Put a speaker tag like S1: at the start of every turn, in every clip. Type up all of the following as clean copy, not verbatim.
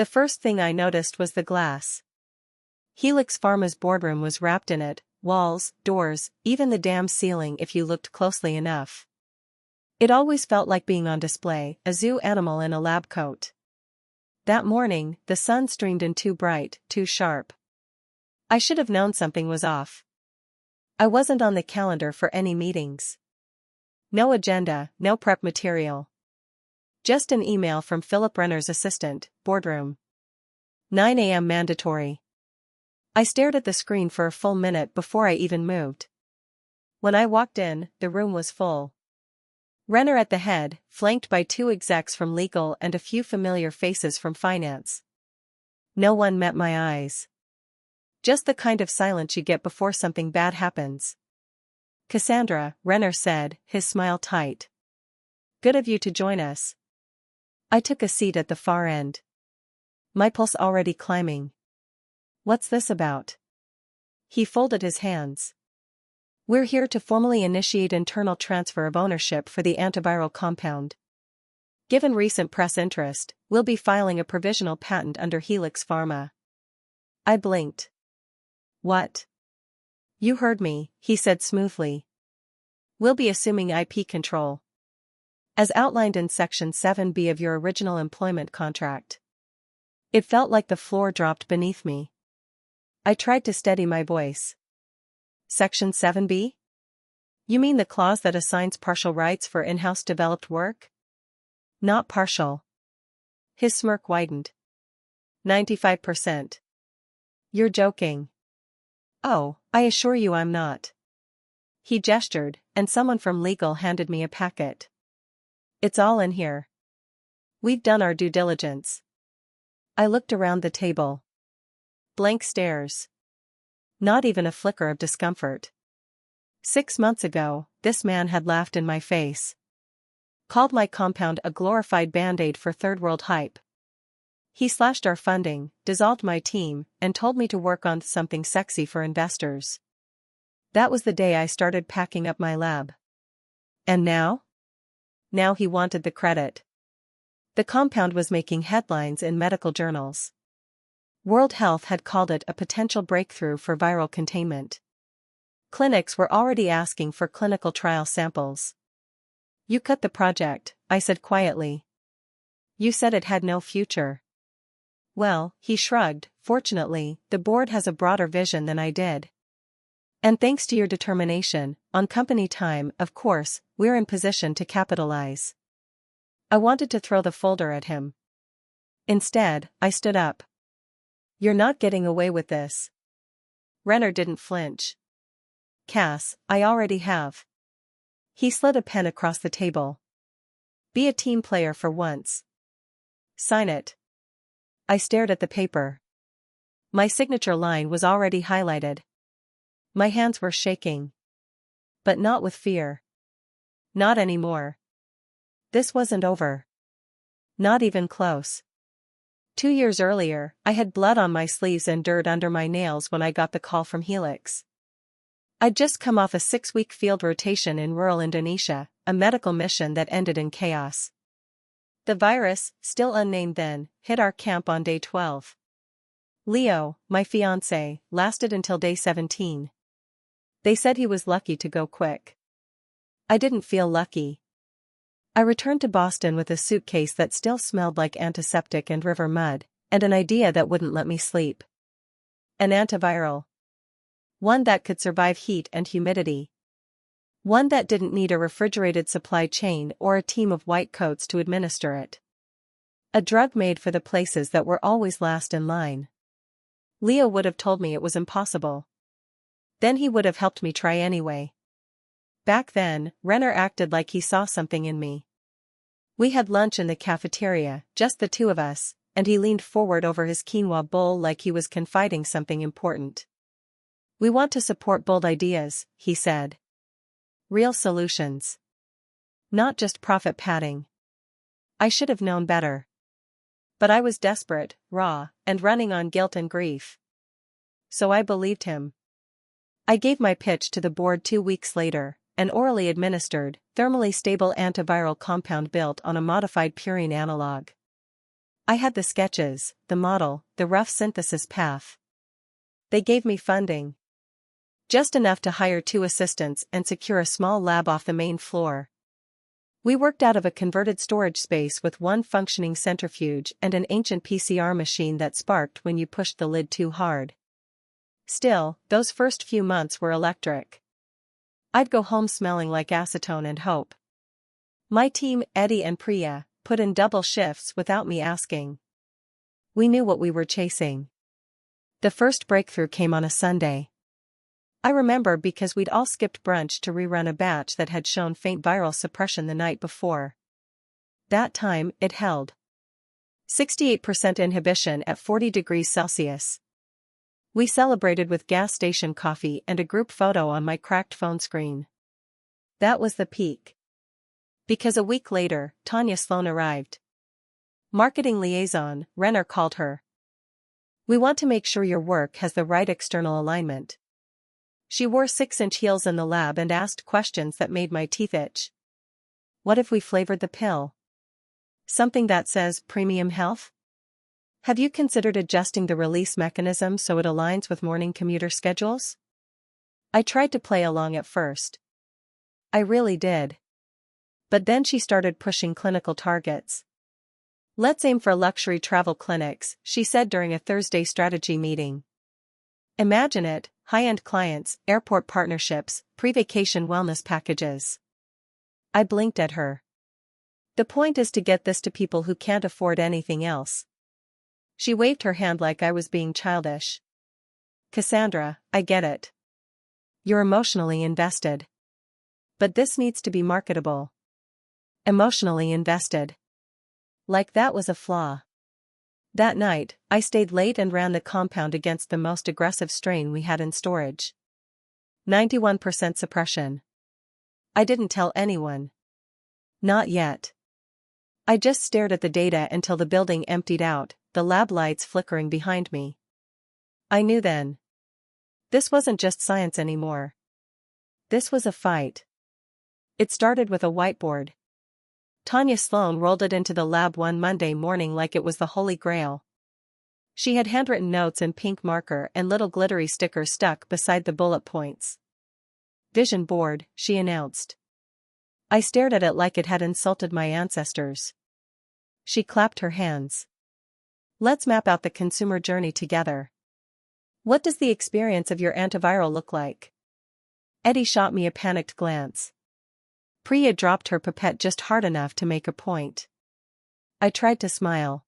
S1: The first thing I noticed was the glass. Helix Pharma's boardroom was wrapped in it, walls, doors, even the damn ceiling if you looked closely enough. It always felt like being on display, a zoo animal in a lab coat. That morning, the sun streamed in too bright, too sharp. I should have known something was off. I wasn't on the calendar for any meetings. No agenda, no prep material. Just an email from Philip Renner's assistant, boardroom. 9 a.m. mandatory. I stared at the screen for a full minute before I even moved. When I walked in, the room was full. Renner at the head, flanked by 2 execs from legal and a few familiar faces from finance. No one met my eyes. Just the kind of silence you get before something bad happens. Cassandra, Renner said, his smile tight. Good of you to join us. I took a seat at the far end. My pulse already climbing. What's this about? He folded his hands. We're here to formally initiate internal transfer of ownership for the antiviral compound. Given recent press interest, we'll be filing a provisional patent under Helix Pharma. I blinked. What? You heard me, he said smoothly. We'll be assuming IP control. As outlined in Section 7B of your original employment contract. It felt like the floor dropped beneath me. I tried to steady my voice. Section 7B? You mean the clause that assigns partial rights for in-house developed work? Not partial. His smirk widened. 95%. You're joking. Oh, I assure you I'm not. He gestured, and someone from legal handed me a packet. It's all in here. We've done our due diligence. I looked around the table. Blank stares. Not even a flicker of discomfort. 6 months ago, this man had laughed in my face. Called my compound a glorified band-aid for third-world hype. He slashed our funding, dissolved my team, and told me to work on something sexy for investors. That was the day I started packing up my lab. And now? Now he wanted the credit. The compound was making headlines in medical journals. World Health had called it a potential breakthrough for viral containment. Clinics were already asking for clinical trial samples. You cut the project, I said quietly. You said it had no future. Well, he shrugged, fortunately, the board has a broader vision than I did. And thanks to your determination, on company time, of course, we're in position to capitalize. I wanted to throw the folder at him. Instead, I stood up. You're not getting away with this. Renner didn't flinch. Cass, I already have. He slid a pen across the table. Be a team player for once. Sign it. I stared at the paper. My signature line was already highlighted. My hands were shaking. But not with fear. Not anymore. This wasn't over. Not even close. 2 years earlier, I had blood on my sleeves and dirt under my nails when I got the call from Helix. I'd just come off a 6-week field rotation in rural Indonesia, a medical mission that ended in chaos. The virus, still unnamed then, hit our camp on day 12. Leo, my fiancé, lasted until day 17. They said he was lucky to go quick. I didn't feel lucky. I returned to Boston with a suitcase that still smelled like antiseptic and river mud, and an idea that wouldn't let me sleep. An antiviral. One that could survive heat and humidity. One that didn't need a refrigerated supply chain or a team of white coats to administer it. A drug made for the places that were always last in line. Leo would have told me it was impossible. Then he would have helped me try anyway. Back then, Renner acted like he saw something in me. We had lunch in the cafeteria, just the two of us, and he leaned forward over his quinoa bowl like he was confiding something important. We want to support bold ideas, he said. Real solutions. Not just profit padding. I should have known better. But I was desperate, raw, and running on guilt and grief. So I believed him. I gave my pitch to the board 2 weeks later, an orally administered, thermally stable antiviral compound built on a modified purine analog. I had the sketches, the model, the rough synthesis path. They gave me funding. Just enough to hire 2 assistants and secure a small lab off the main floor. We worked out of a converted storage space with 1 functioning centrifuge and an ancient PCR machine that sparked when you pushed the lid too hard. Still, those first few months were electric. I'd go home smelling like acetone and hope. My team, Eddie and Priya, put in double shifts without me asking. We knew what we were chasing. The first breakthrough came on a Sunday. I remember because we'd all skipped brunch to rerun a batch that had shown faint viral suppression the night before. That time, it held 68% inhibition at 40 degrees Celsius. We celebrated with gas station coffee and a group photo on my cracked phone screen. That was the peak. Because a week later, Tanya Sloan arrived. Marketing liaison, Renner called her. We want to make sure your work has the right external alignment. She wore 6-inch heels in the lab and asked questions that made my teeth itch. What if we flavored the pill? Something that says premium health? Have you considered adjusting the release mechanism so it aligns with morning commuter schedules? I tried to play along at first. I really did. But then she started pushing clinical targets. Let's aim for luxury travel clinics, she said during a Thursday strategy meeting. Imagine it, high-end clients, airport partnerships, pre-vacation wellness packages. I blinked at her. The point is to get this to people who can't afford anything else. She waved her hand like I was being childish. Cassandra, I get it. You're emotionally invested. But this needs to be marketable. Emotionally invested. Like that was a flaw. That night, I stayed late and ran the compound against the most aggressive strain we had in storage. 91% suppression. I didn't tell anyone. Not yet. I just stared at the data until the building emptied out, the lab lights flickering behind me. I knew then. This wasn't just science anymore. This was a fight. It started with a whiteboard. Tanya Sloan rolled it into the lab one Monday morning like it was the Holy Grail. She had handwritten notes in pink marker and little glittery stickers stuck beside the bullet points. Vision board, she announced. I stared at it like it had insulted my ancestors. She clapped her hands. Let's map out the consumer journey together. What does the experience of your antiviral look like? Eddie shot me a panicked glance. Priya dropped her pipette just hard enough to make a point. I tried to smile.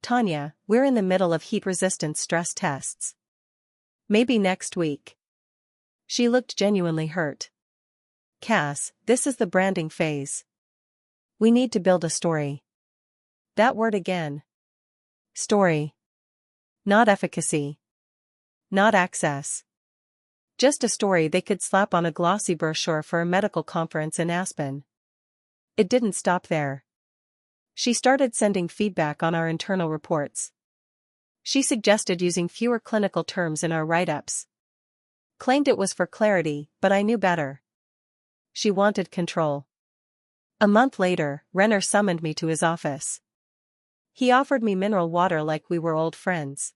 S1: Tanya, we're in the middle of heat-resistant stress tests. Maybe next week. She looked genuinely hurt. Cass, this is the branding phase. We need to build a story. That word again. Story. Not efficacy. Not access. Just a story they could slap on a glossy brochure for a medical conference in Aspen. It didn't stop there. She started sending feedback on our internal reports. She suggested using fewer clinical terms in our write-ups. Claimed it was for clarity, but I knew better. She wanted control. A month later, Renner summoned me to his office. He offered me mineral water like we were old friends.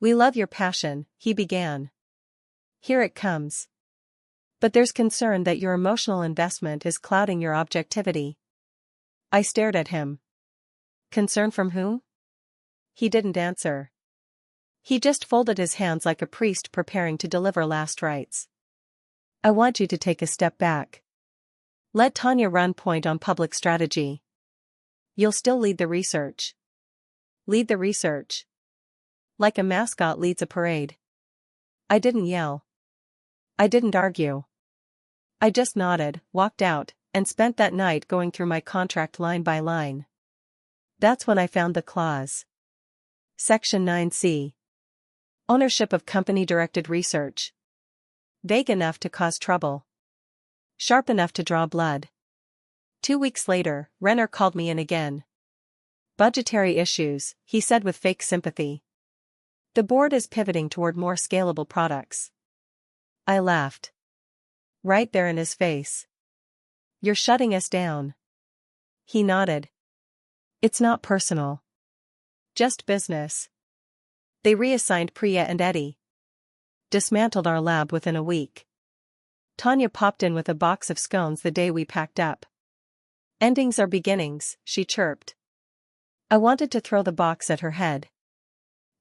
S1: We love your passion, he began. Here it comes. But there's concern that your emotional investment is clouding your objectivity. I stared at him. Concern from whom? He didn't answer. He just folded his hands like a priest preparing to deliver last rites. I want you to take a step back. Let Tanya run point on public strategy. You'll still lead the research. Lead the research. Like a mascot leads a parade. I didn't yell. I didn't argue. I just nodded, walked out, and spent that night going through my contract line by line. That's when I found the clause. Section 9C. Ownership of company-directed research. Vague enough to cause trouble. Sharp enough to draw blood. 2 weeks later, Renner called me in again. Budgetary issues, he said with fake sympathy. The board is pivoting toward more scalable products. I laughed. Right there in his face. You're shutting us down. He nodded. It's not personal. Just business. They reassigned Priya and Eddie. Dismantled our lab within a week. Tanya popped in with a box of scones the day we packed up. Endings are beginnings, she chirped. I wanted to throw the box at her head.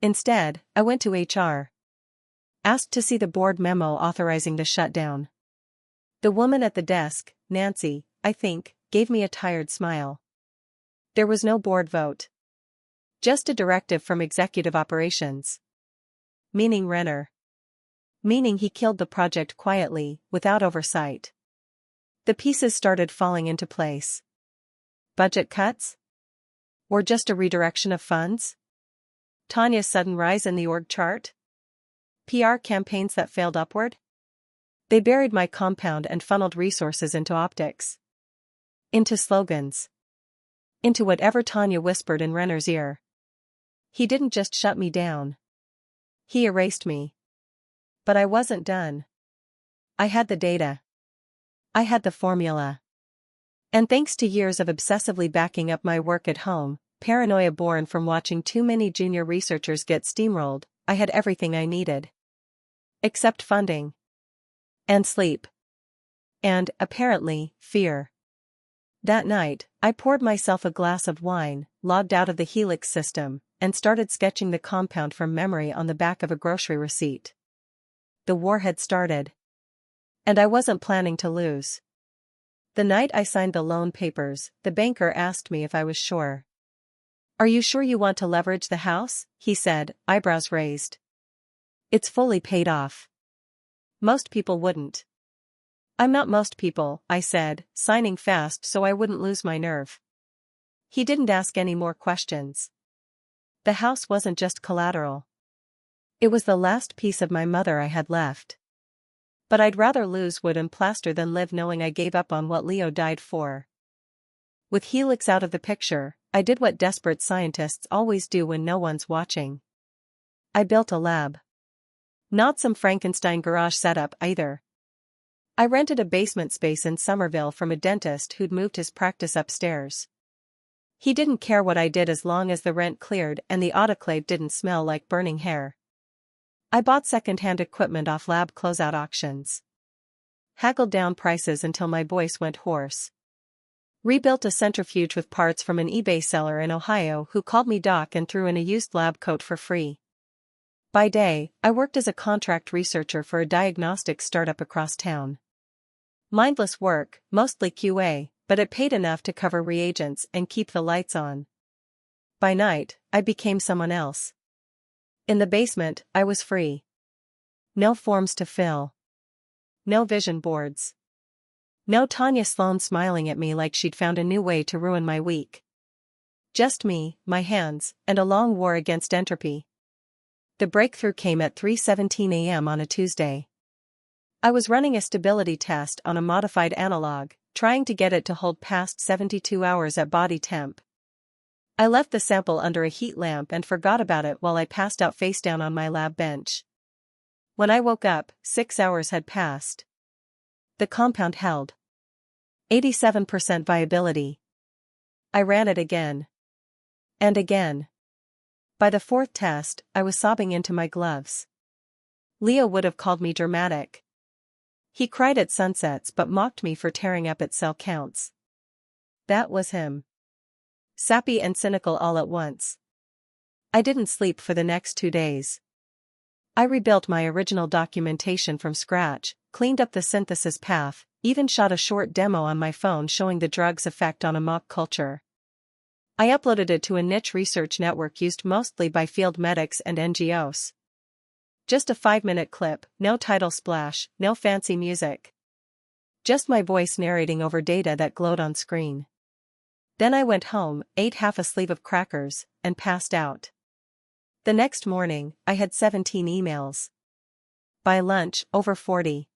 S1: Instead, I went to HR. Asked to see the board memo authorizing the shutdown. The woman at the desk, Nancy, I think, gave me a tired smile. There was no board vote. Just a directive from executive operations. Meaning Renner. Meaning he killed the project quietly, without oversight. The pieces started falling into place. Budget cuts? Or just a redirection of funds? Tanya's sudden rise in the org chart? PR campaigns that failed upward? They buried my compound and funneled resources into optics. Into slogans. Into whatever Tanya whispered in Renner's ear. He didn't just shut me down. He erased me. But I wasn't done. I had the data. I had the formula. And thanks to years of obsessively backing up my work at home, paranoia born from watching too many junior researchers get steamrolled, I had everything I needed. Except funding. And sleep. And, apparently, fear. That night, I poured myself a glass of wine, logged out of the Helix system, and started sketching the compound from memory on the back of a grocery receipt. The war had started. And I wasn't planning to lose. The night I signed the loan papers, the banker asked me if I was sure. Are you sure you want to leverage the house? He said, eyebrows raised. It's fully paid off. Most people wouldn't. I'm not most people, I said, signing fast so I wouldn't lose my nerve. He didn't ask any more questions. The house wasn't just collateral. It was the last piece of my mother I had left. But I'd rather lose wood and plaster than live knowing I gave up on what Leo died for. With Helix out of the picture, I did what desperate scientists always do when no one's watching. I built a lab. Not some Frankenstein garage setup either. I rented a basement space in Somerville from a dentist who'd moved his practice upstairs. He didn't care what I did as long as the rent cleared and the autoclave didn't smell like burning hair. I bought second-hand equipment off lab closeout auctions. Haggled down prices until my voice went hoarse. Rebuilt a centrifuge with parts from an eBay seller in Ohio who called me Doc and threw in a used lab coat for free. By day, I worked as a contract researcher for a diagnostics startup across town. Mindless work, mostly QA, but it paid enough to cover reagents and keep the lights on. By night, I became someone else. In the basement, I was free. No forms to fill. No vision boards. No Tanya Sloan smiling at me like she'd found a new way to ruin my week. Just me, my hands, and a long war against entropy. The breakthrough came at 3:17 a.m. on a Tuesday. I was running a stability test on a modified analog, trying to get it to hold past 72 hours at body temp. I left the sample under a heat lamp and forgot about it while I passed out face down on my lab bench. When I woke up, 6 hours had passed. The compound held. 87% viability. I ran it again. And again. By the fourth test, I was sobbing into my gloves. Leo would have called me dramatic. He cried at sunsets but mocked me for tearing up at cell counts. That was him. Sappy and cynical all at once. I didn't sleep for the next 2 days. I rebuilt my original documentation from scratch, cleaned up the synthesis path, even shot a short demo on my phone showing the drug's effect on a mock culture. I uploaded it to a niche research network used mostly by field medics and NGOs. Just a 5-minute clip, no title splash, no fancy music. Just my voice narrating over data that glowed on screen. Then I went home, ate half a sleeve of crackers, and passed out. The next morning, I had 17 emails. By lunch, over 40.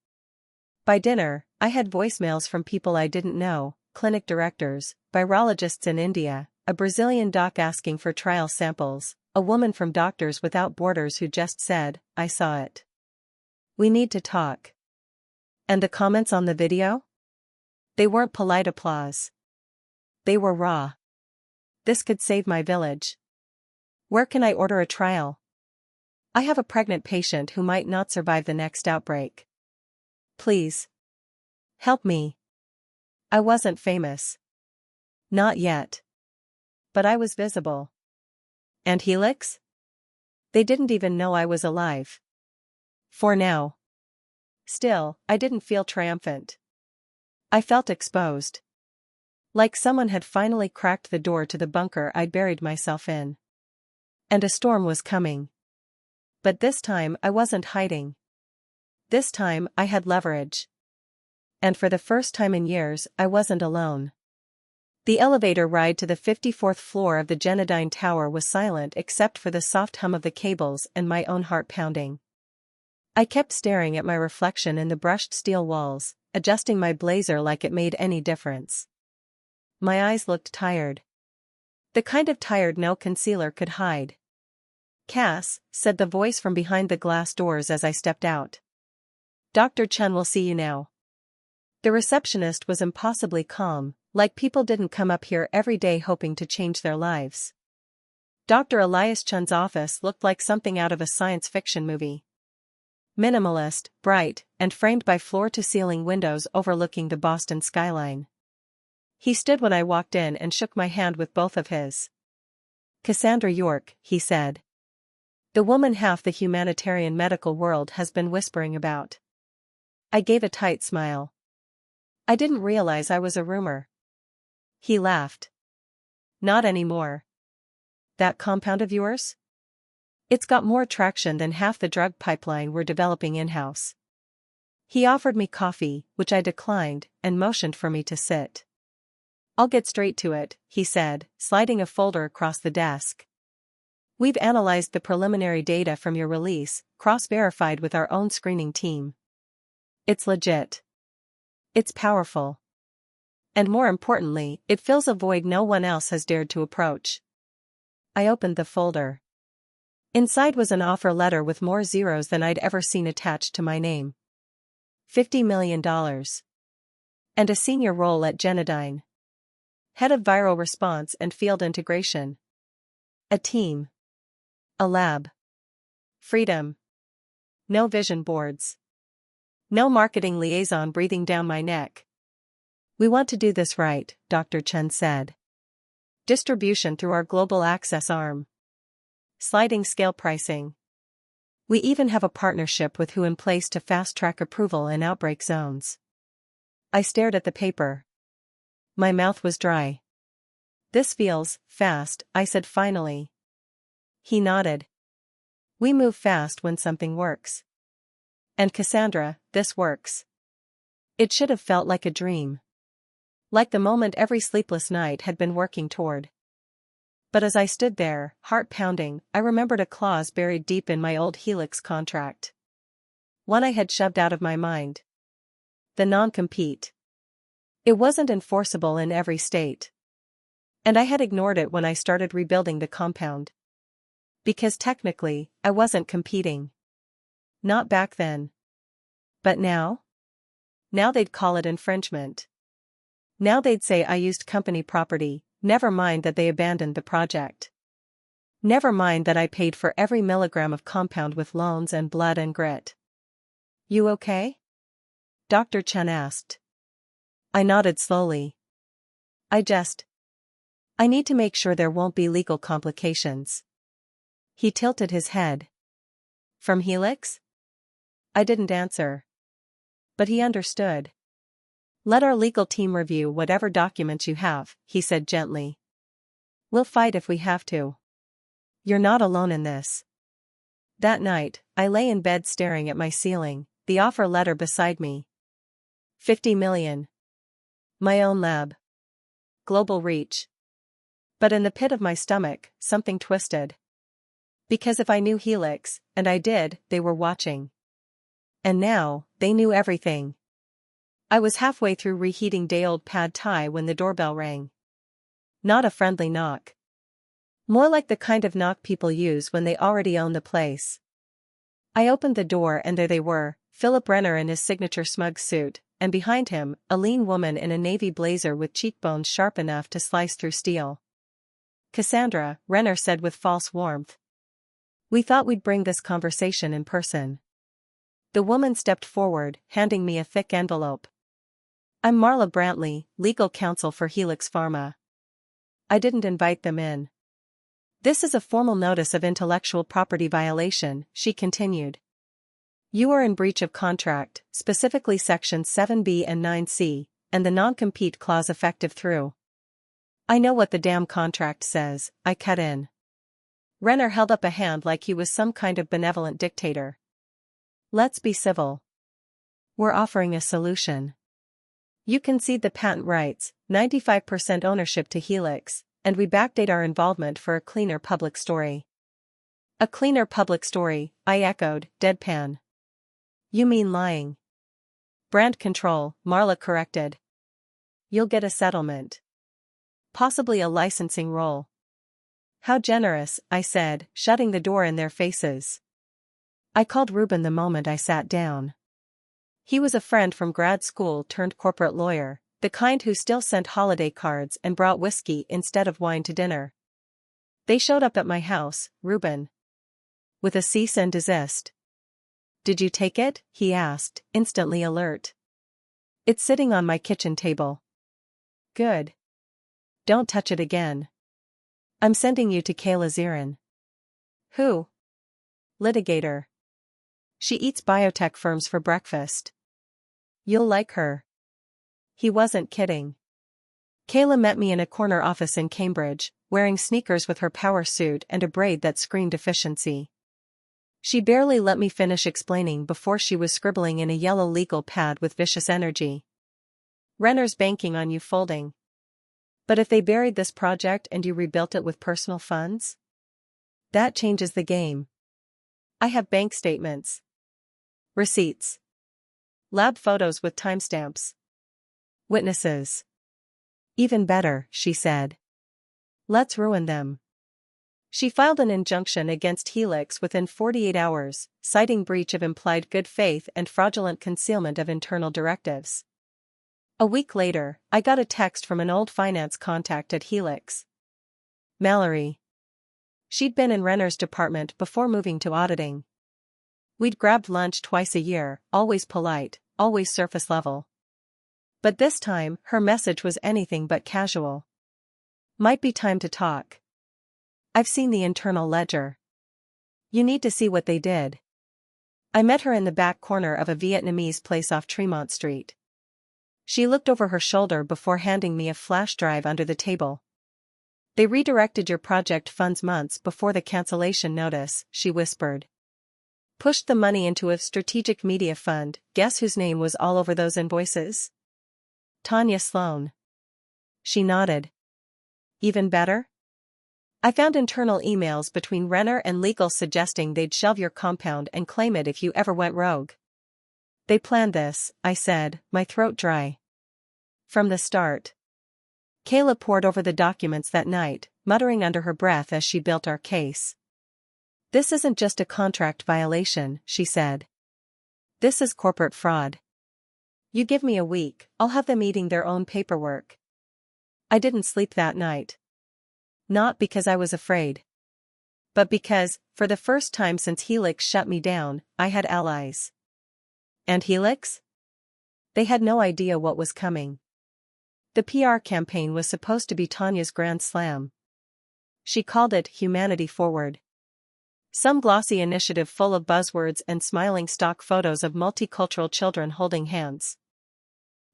S1: By dinner, I had voicemails from people I didn't know, clinic directors, virologists in India, a Brazilian doc asking for trial samples, a woman from Doctors Without Borders who just said, "I saw it. We need to talk." And the comments on the video? They weren't polite applause. They were raw. This could save my village. Where can I order a trial? I have a pregnant patient who might not survive the next outbreak. Please. Help me. I wasn't famous. Not yet. But I was visible. And Helix? They didn't even know I was alive. For now. Still, I didn't feel triumphant. I felt exposed. Like someone had finally cracked the door to the bunker I'd buried myself in. And a storm was coming. But this time I wasn't hiding. This time I had leverage. And for the first time in years, I wasn't alone. The elevator ride to the 54th floor of the Genodyne Tower was silent except for the soft hum of the cables and my own heart pounding. I kept staring at my reflection in the brushed steel walls, adjusting my blazer like it made any difference. My eyes looked tired. The kind of tired no concealer could hide. "Cass," said the voice from behind the glass doors as I stepped out. "Dr. Chen will see you now." The receptionist was impossibly calm, like people didn't come up here every day hoping to change their lives. Dr. Elias Chen's office looked like something out of a science fiction movie. Minimalist, bright, and framed by floor-to-ceiling windows overlooking the Boston skyline. He stood when I walked in and shook my hand with both of his. "Cassandra York," he said. "The woman half the humanitarian medical world has been whispering about." I gave a tight smile. I didn't realize I was a rumor. He laughed. "Not anymore. That compound of yours? It's got more traction than half the drug pipeline we're developing in-house." He offered me coffee, which I declined, and motioned for me to sit. "I'll get straight to it," he said, sliding a folder across the desk. "We've analyzed the preliminary data from your release, cross-verified with our own screening team. It's legit. It's powerful. And more importantly, it fills a void no one else has dared to approach." I opened the folder. Inside was an offer letter with more zeros than I'd ever seen attached to my name. $50 million. And a senior role at Genodyne. Head of viral response and field integration. A team. A lab. Freedom. No vision boards. No marketing liaison breathing down my neck. "We want to do this right," Dr. Chen said. "Distribution through our global access arm. Sliding scale pricing. We even have a partnership with WHO in place to fast-track approval in outbreak zones." I stared at the paper. My mouth was dry. "This feels fast," I said finally. He nodded. "We move fast when something works. And Cassandra, this works." It should have felt like a dream. Like the moment every sleepless night had been working toward. But as I stood there, heart pounding, I remembered a clause buried deep in my old Helix contract. One I had shoved out of my mind. The non-compete. It wasn't enforceable in every state. And I had ignored it when I started rebuilding the compound. Because technically, I wasn't competing. Not back then. But now? Now they'd call it infringement. Now they'd say I used company property, never mind that they abandoned the project. Never mind that I paid for every milligram of compound with loans and blood and grit. "You okay?" Dr. Chen asked. I nodded slowly. I need to make sure there won't be legal complications." He tilted his head. "From Helix?" I didn't answer. But he understood. "Let our legal team review whatever documents you have," he said gently. "We'll fight if we have to. You're not alone in this." That night, I lay in bed staring at my ceiling, the offer letter beside me. 50 million. My own lab. Global reach. But in the pit of my stomach, something twisted. Because if I knew Helix, and I did, they were watching. And now, they knew everything. I was halfway through reheating day-old pad thai when the doorbell rang. Not a friendly knock. More like the kind of knock people use when they already own the place. I opened the door and there they were, Philip Renner in his signature smug suit, and behind him, a lean woman in a navy blazer with cheekbones sharp enough to slice through steel. Cassandra, Renner said with false warmth. We thought we'd bring this conversation in person. The woman stepped forward, handing me a thick envelope. I'm Marla Brantley, legal counsel for Helix Pharma. I didn't invite them in. This is a formal notice of intellectual property violation, she continued. You are in breach of contract, specifically sections 7b and 9c, and the non-compete clause effective through. I know what the damn contract says, I cut in. Renner held up a hand like he was some kind of benevolent dictator. Let's be civil. We're offering a solution. You concede the patent rights, 95% ownership to Helix, and we backdate our involvement for a cleaner public story. A cleaner public story, I echoed, deadpan. You mean lying? Brand control, Marla corrected. You'll get a settlement. Possibly a licensing role. How generous, I said, shutting the door in their faces. I called Ruben the moment I sat down. He was a friend from grad school turned corporate lawyer, the kind who still sent holiday cards and brought whiskey instead of wine to dinner. They showed up at my house, Ruben. With a cease and desist. Did you take it? He asked, instantly alert. It's sitting on my kitchen table. Good. Don't touch it again. I'm sending you to Kayla Zirin. Who? Litigator. She eats biotech firms for breakfast. You'll like her. He wasn't kidding. Kayla met me in a corner office in Cambridge, wearing sneakers with her power suit and a braid that screamed efficiency. She barely let me finish explaining before she was scribbling in a yellow legal pad with vicious energy. Renner's banking on you folding. But if they buried this project and you rebuilt it with personal funds? That changes the game. I have bank statements. Receipts. Lab photos with timestamps. Witnesses. Even better, she said. Let's ruin them. She filed an injunction against Helix within 48 hours, citing breach of implied good faith and fraudulent concealment of internal directives. A week later, I got a text from an old finance contact at Helix. Mallory. She'd been in Renner's department before moving to auditing. We'd grabbed lunch twice a year, always polite, always surface level. But this time, her message was anything but casual. Might be time to talk. I've seen the internal ledger. You need to see what they did. I met her in the back corner of a Vietnamese place off Tremont Street. She looked over her shoulder before handing me a flash drive under the table. They redirected your project funds months before the cancellation notice, she whispered. Pushed the money into a strategic media fund. Guess whose name was all over those invoices? Tanya Sloan. She nodded. Even better? I found internal emails between Renner and legal suggesting they'd shelve your compound and claim it if you ever went rogue. They planned this, I said, my throat dry. From the start. Kayla pored over the documents that night, muttering under her breath as she built our case. This isn't just a contract violation, she said. This is corporate fraud. You give me a week, I'll have them eating their own paperwork. I didn't sleep that night. Not because I was afraid. But because, for the first time since Helix shut me down, I had allies. And Helix? They had no idea what was coming. The PR campaign was supposed to be Tanya's grand slam. She called it Humanity Forward. Some glossy initiative full of buzzwords and smiling stock photos of multicultural children holding hands.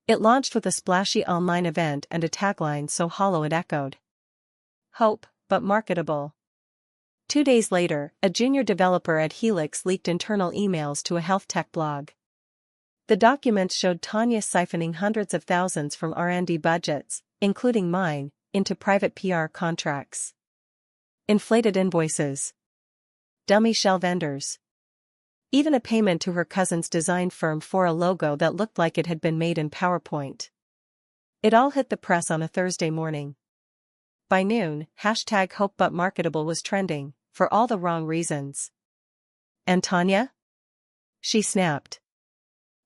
S1: It launched with a splashy online event and a tagline so hollow it echoed. Hope, but marketable. 2 days later, a junior developer at Helix leaked internal emails to a health tech blog. The documents showed Tanya siphoning hundreds of thousands from R&D budgets, including mine, into private PR contracts. Inflated invoices. Dummy shell vendors. Even a payment to her cousin's design firm for a logo that looked like it had been made in PowerPoint. It all hit the press on a Thursday morning. By noon, #HopeButMarketable was trending, for all the wrong reasons. And Tanya? She snapped.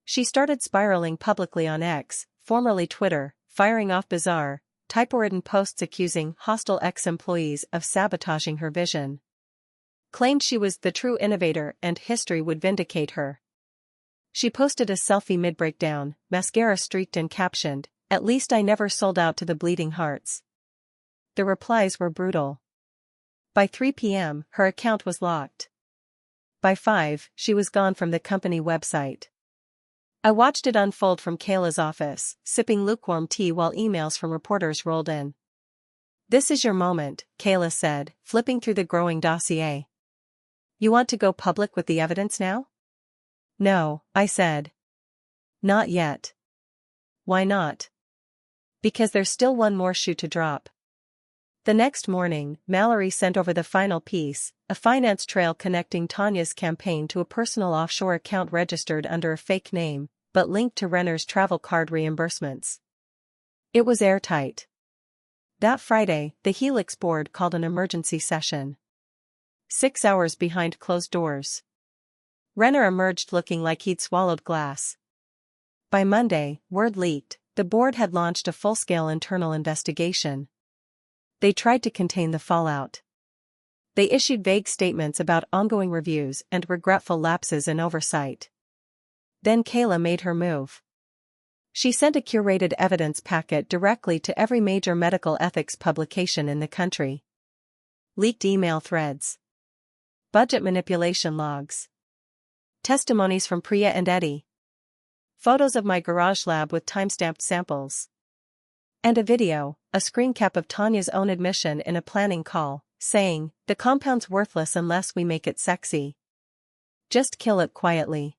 S1: She started spiraling publicly on X, formerly Twitter, firing off bizarre, typewritten posts accusing hostile ex-employees of sabotaging her vision. Claimed she was the true innovator and history would vindicate her. She posted a selfie mid-breakdown, mascara streaked and captioned, "At least I never sold out to the bleeding hearts." The replies were brutal. By 3 p.m., her account was locked. By 5, she was gone from the company website. I watched it unfold from Kayla's office, sipping lukewarm tea while emails from reporters rolled in. "This is your moment," Kayla said, flipping through the growing dossier. "You want to go public with the evidence now?" "No," I said. "Not yet." "Why not?" "Because there's still one more shoe to drop." The next morning, Mallory sent over the final piece, a finance trail connecting Tanya's campaign to a personal offshore account registered under a fake name, but linked to Renner's travel card reimbursements. It was airtight. That Friday, the Helix board called an emergency session. 6 hours behind closed doors. Renner emerged looking like he'd swallowed glass. By Monday, word leaked, the board had launched a full-scale internal investigation. They tried to contain the fallout. They issued vague statements about ongoing reviews and regretful lapses in oversight. Then Kayla made her move. She sent a curated evidence packet directly to every major medical ethics publication in the country. Leaked email threads. Budget manipulation logs. Testimonies from Priya and Eddie. Photos of my garage lab with timestamped samples. And a video, a screen cap of Tanya's own admission in a planning call, saying, "The compound's worthless unless we make it sexy. Just kill it quietly."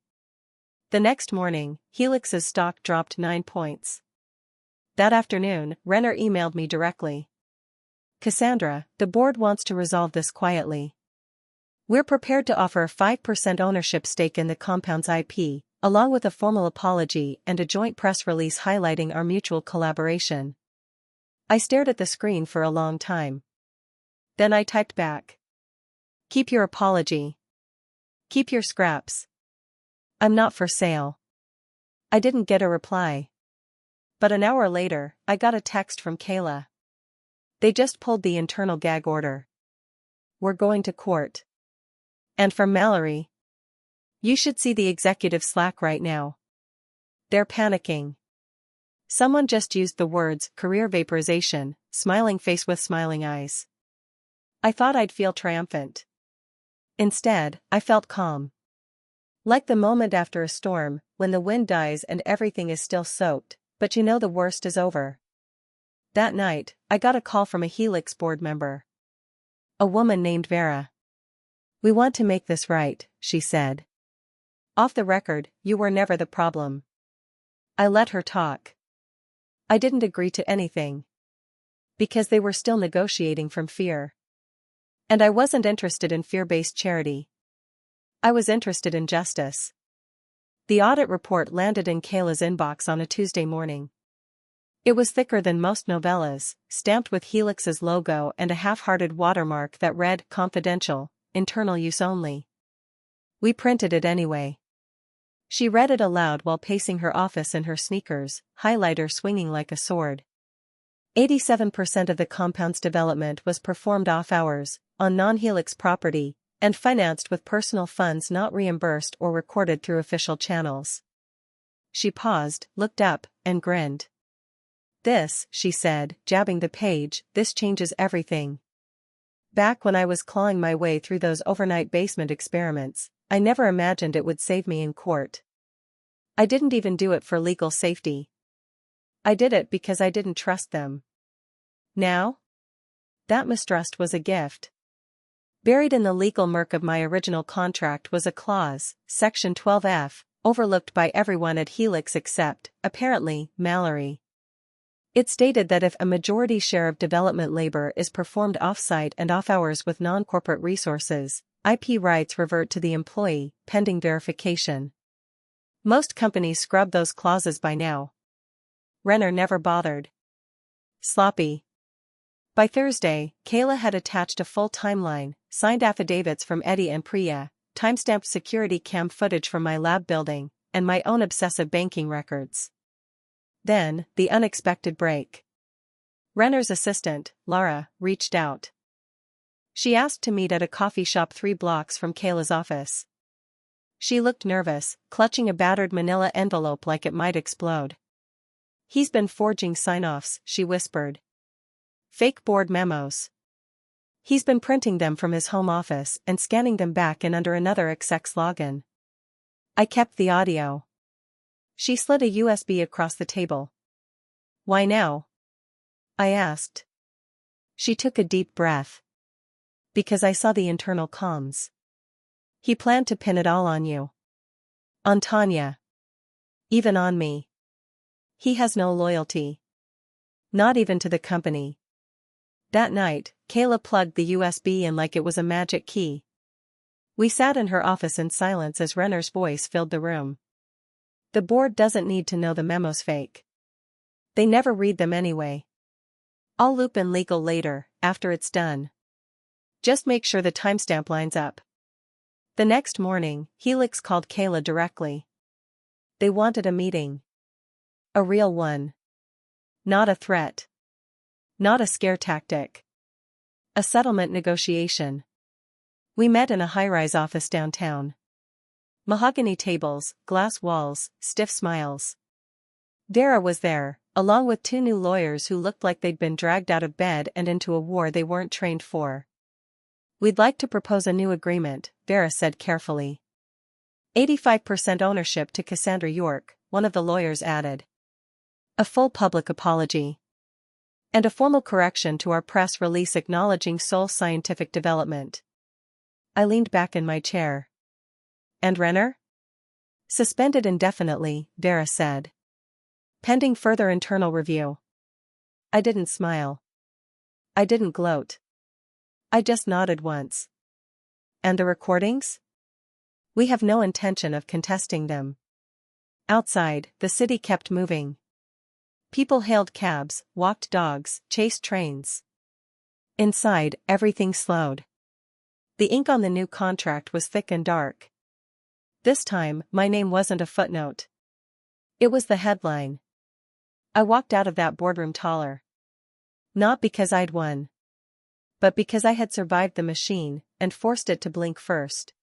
S1: The next morning, Helix's stock dropped 9 points. That afternoon, Renner emailed me directly. "Cassandra, the board wants to resolve this quietly. We're prepared to offer a 5% ownership stake in the compound's IP, along with a formal apology and a joint press release highlighting our mutual collaboration." I stared at the screen for a long time. Then I typed back. "Keep your apology. Keep your scraps. I'm not for sale." I didn't get a reply. But an hour later, I got a text from Kayla. "They just pulled the internal gag order. We're going to court." And from Mallory. "You should see the executive Slack right now. They're panicking." Someone just used the words "career vaporization," smiling face with smiling eyes. I thought I'd feel triumphant. Instead, I felt calm. Like the moment after a storm, when the wind dies and everything is still soaked, but you know the worst is over. That night, I got a call from a Helix board member. A woman named Vera. "We want to make this right," she said. "Off the record, you were never the problem." I let her talk. I didn't agree to anything. Because they were still negotiating from fear. And I wasn't interested in fear-based charity. I was interested in justice. The audit report landed in Kayla's inbox on a Tuesday morning. It was thicker than most novellas, stamped with Helix's logo and a half-hearted watermark that read "Confidential, internal use only." We printed it anyway. She read it aloud while pacing her office in her sneakers, highlighter swinging like a sword. 87% of the compound's development was performed off-hours, on non-Helix property, and financed with personal funds not reimbursed or recorded through official channels. She paused, looked up, and grinned. "This," she said, jabbing the page, "this changes everything. Back when I was clawing my way through those overnight basement experiments, I never imagined it would save me in court. I didn't even do it for legal safety. I did it because I didn't trust them. Now? That mistrust was a gift." Buried in the legal murk of my original contract was a clause, Section 12F, overlooked by everyone at Helix except, apparently, Mallory. It stated that if a majority share of development labor is performed off-site and off-hours with non-corporate resources, IP rights revert to the employee, pending verification. Most companies scrub those clauses by now. Renner never bothered. Sloppy. By Thursday, Kayla had attached a full timeline, signed affidavits from Eddie and Priya, timestamped security cam footage from my lab building, and my own obsessive banking records. Then, the unexpected break. Renner's assistant, Laura, reached out. She asked to meet at a coffee shop 3 blocks from Kayla's office. She looked nervous, clutching a battered manila envelope like it might explode. "He's been forging sign-offs," she whispered. "Fake board memos. He's been printing them from his home office and scanning them back in under another exec's login. I kept the audio." She slid a USB across the table. "Why now?" I asked. She took a deep breath. "Because I saw the internal comms. He planned to pin it all on you. On Tanya. Even on me. He has no loyalty. Not even to the company." That night, Kayla plugged the USB in like it was a magic key. We sat in her office in silence as Renner's voice filled the room. "The board doesn't need to know the memo's fake. They never read them anyway. I'll loop in legal later, after it's done. Just make sure the timestamp lines up." The next morning, Helix called Kayla directly. They wanted a meeting. A real one. Not a threat. Not a scare tactic. A settlement negotiation. We met in a high-rise office downtown. Mahogany tables, glass walls, stiff smiles. Dara was there, along with 2 new lawyers who looked like they'd been dragged out of bed and into a war they weren't trained for. "We'd like to propose a new agreement," Dara said carefully. 85% ownership to Cassandra York," one of the lawyers added. "A full public apology. And a formal correction to our press release acknowledging sole scientific development." I leaned back in my chair. "And Renner?" "Suspended indefinitely," Dara said. "Pending further internal review." I didn't smile. I didn't gloat. I just nodded once. "And the recordings?" "We have no intention of contesting them." Outside, the city kept moving. People hailed cabs, walked dogs, chased trains. Inside, everything slowed. The ink on the new contract was thick and dark. This time, my name wasn't a footnote. It was the headline. I walked out of that boardroom taller. Not because I'd won. But because I had survived the machine, and forced it to blink first.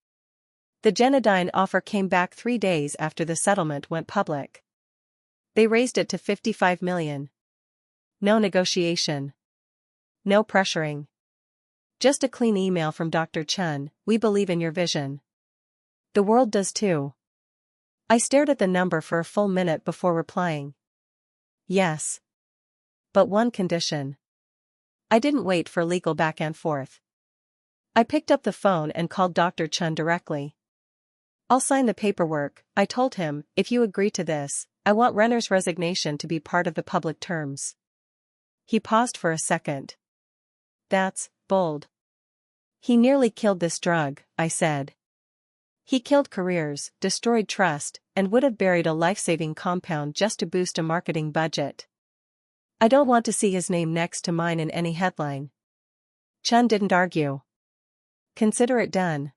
S1: The Genodyne offer came back 3 days after the settlement went public. They raised it to $55 million. No negotiation. No pressuring. Just a clean email from Dr. Chun: "We believe in your vision. The world does too." I stared at the number for a full minute before replying. "Yes. But one condition." I didn't wait for legal back and forth. I picked up the phone and called Dr. Chun directly. "I'll sign the paperwork," I told him. "If you agree to this, I want Renner's resignation to be part of the public terms." He paused for a second. "That's bold." "He nearly killed this drug," I said. "He killed careers, destroyed trust, and would have buried a life-saving compound just to boost a marketing budget. I don't want to see his name next to mine in any headline." Chun didn't argue. "Consider it done."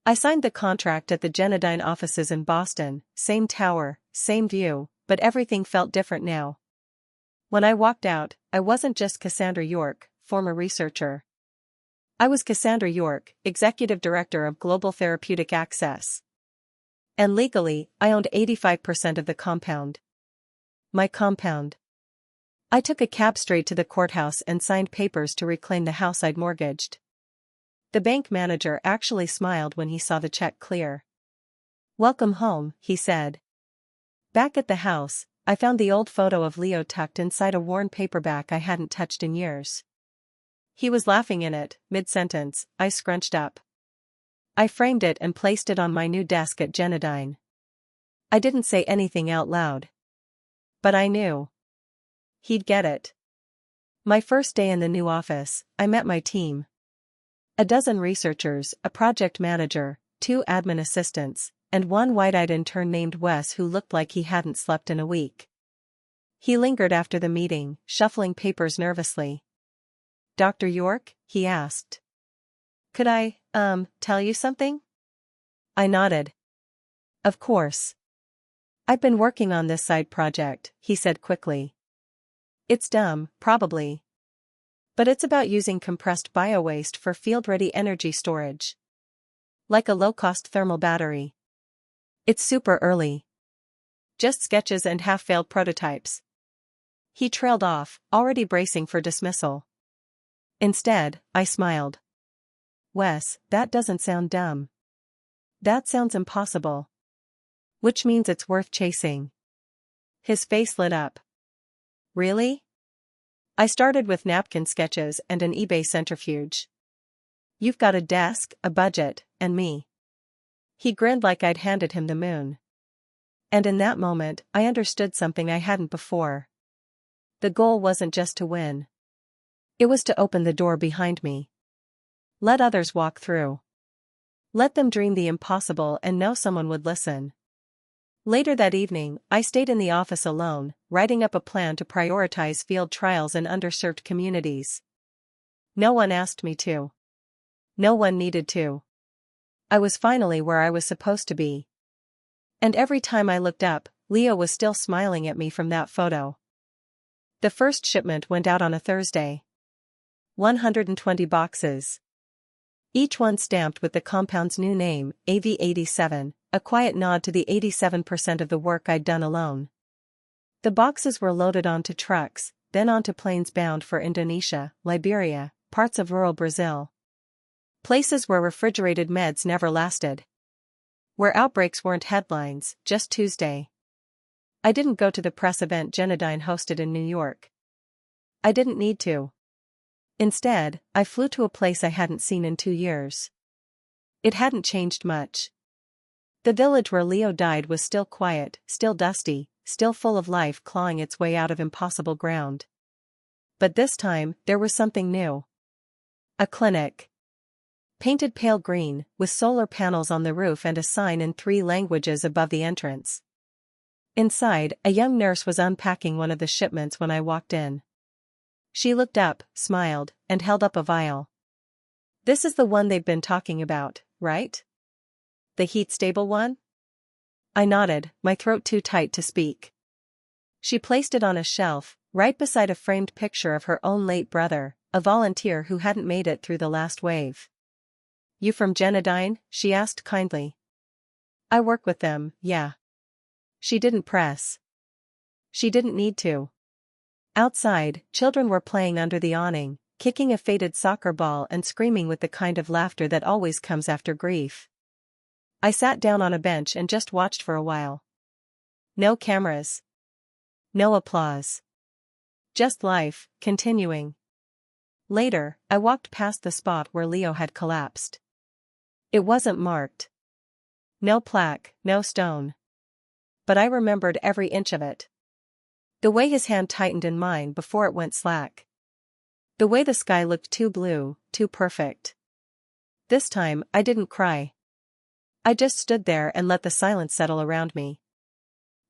S1: I signed the contract at the Genodyne offices in Boston, same tower, same view, but everything felt different now. When I walked out, I wasn't just Cassandra York, former researcher. I was Cassandra York, Executive Director of Global Therapeutic Access. And legally, I owned 85% of the compound. My compound. I took a cab straight to the courthouse and signed papers to reclaim the house I'd mortgaged. The bank manager actually smiled when he saw the check clear. "Welcome home," he said. Back at the house, I found the old photo of Leo tucked inside a worn paperback I hadn't touched in years. He was laughing in it, mid-sentence, eyes scrunched up. I framed it and placed it on my new desk at Genodyne. I didn't say anything out loud. But I knew. He'd get it. My first day in the new office, I met my team. A dozen researchers, a project manager, 2 admin assistants, and 1 wide-eyed intern named Wes who looked like he hadn't slept in a week. He lingered after the meeting, shuffling papers nervously. "Dr. York?" he asked. "Could I, tell you something?" I nodded. "Of course. I've been working on this side project," he said quickly. It's dumb, probably. But it's about using compressed biowaste for field-ready energy storage. Like a low-cost thermal battery. It's super early. Just sketches and half-failed prototypes. He trailed off, already bracing for dismissal. Instead, I smiled. Wes, that doesn't sound dumb. That sounds impossible. Which means it's worth chasing. His face lit up. Really? I started with napkin sketches and an eBay centrifuge. You've got a desk, a budget, and me. He grinned like I'd handed him the moon. And in that moment, I understood something I hadn't before. The goal wasn't just to win. It was to open the door behind me. Let others walk through. Let them dream the impossible and know someone would listen. Later that evening, I stayed in the office alone, writing up a plan to prioritize field trials in underserved communities. No one asked me to. No one needed to. I was finally where I was supposed to be. And every time I looked up, Leo was still smiling at me from that photo. The first shipment went out on a Thursday. 120 boxes. Each one stamped with the compound's new name, AV87, a quiet nod to the 87% of the work I'd done alone. The boxes were loaded onto trucks, then onto planes bound for Indonesia, Liberia, parts of rural Brazil. Places where refrigerated meds never lasted. Where outbreaks weren't headlines, just Tuesday. I didn't go to the press event Genadine hosted in New York. I didn't need to. Instead, I flew to a place I hadn't seen in 2 years. It hadn't changed much. The village where Leo died was still quiet, still dusty, still full of life clawing its way out of impossible ground. But this time, there was something new. A clinic. Painted pale green, with solar panels on the roof and a sign in 3 languages above the entrance. Inside, a young nurse was unpacking one of the shipments when I walked in. She looked up, smiled, and held up a vial. This is the one they've been talking about, right? The heat-stable one? I nodded, my throat too tight to speak. She placed it on a shelf, right beside a framed picture of her own late brother, a volunteer who hadn't made it through the last wave. You from Genadine? She asked kindly. I work with them, yeah. She didn't press. She didn't need to. Outside, children were playing under the awning, kicking a faded soccer ball and screaming with the kind of laughter that always comes after grief. I sat down on a bench and just watched for a while. No cameras. No applause. Just life, continuing. Later, I walked past the spot where Leo had collapsed. It wasn't marked. No plaque, no stone. But I remembered every inch of it. The way his hand tightened in mine before it went slack. The way the sky looked too blue, too perfect. This time, I didn't cry. I just stood there and let the silence settle around me.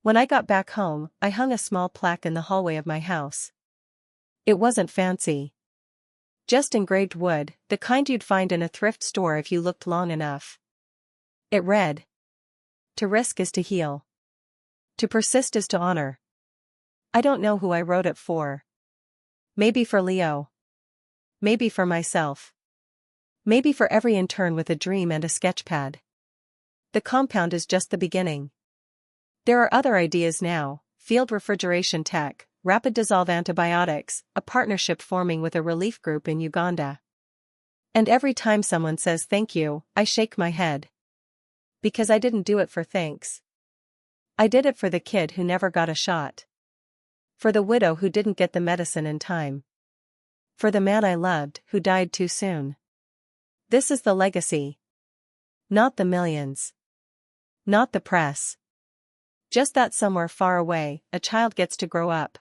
S1: When I got back home, I hung a small plaque in the hallway of my house. It wasn't fancy. Just engraved wood, the kind you'd find in a thrift store if you looked long enough. It read, "To risk is to heal. To persist is to honor." I don't know who I wrote it for. Maybe for Leo. Maybe for myself. Maybe for every intern with a dream and a sketchpad. The compound is just the beginning. There are other ideas now, field refrigeration tech, rapid dissolve antibiotics, a partnership forming with a relief group in Uganda. And every time someone says thank you, I shake my head. Because I didn't do it for thanks. I did it for the kid who never got a shot. For the widow who didn't get the medicine in time. For the man I loved who died too soon. This is the legacy. Not the millions. Not the press. Just that somewhere far away, a child gets to grow up,